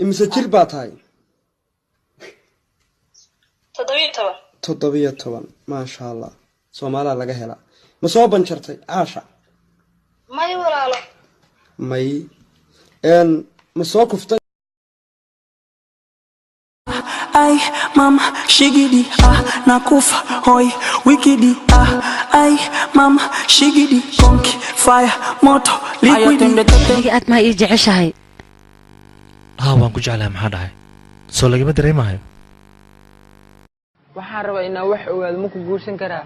مسجل باتهاي تضبيط طبعا ما شاء الله سومالا laga hela ma soo banjartay aasha may walaalo may ma soo kuftay ay mama shigidi nakufa hoy wikidi ay mama shigidi konki fire moto liquidi aad ma ii jeceshahay waan ku jeclahay maxaa dhahay soo lagama dareemayo waxaan rabaa inaan wax ogaado ma ku guursan karaa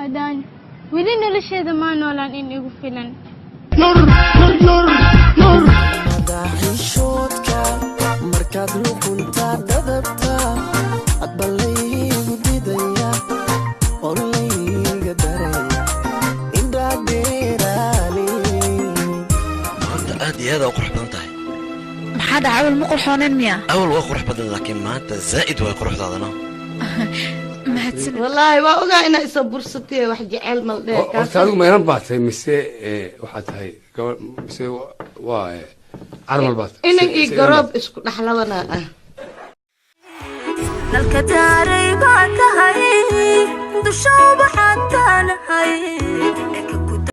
adaan weli nolosheeda ma noolaan in igu filan madaxishoodka markaad luqunta dadabta adbalaygu didaya olayga daraya indhaadheeraani maanta aad iyo aad u qurux badan tahay maxaa dhaca awal ma qurxoonen miya awal waa qurux badan laakiin maanta zaa'id way quruxdaadana mahadsan والله واوغا انا اسا برستي wax jecel mal dheer ka saadu ma yaran baatay mise waxa tahay mise waa armal baat inay ii garoob isku dhaxlawana ah dalka daaray baa tahay dusha waxaan taanahay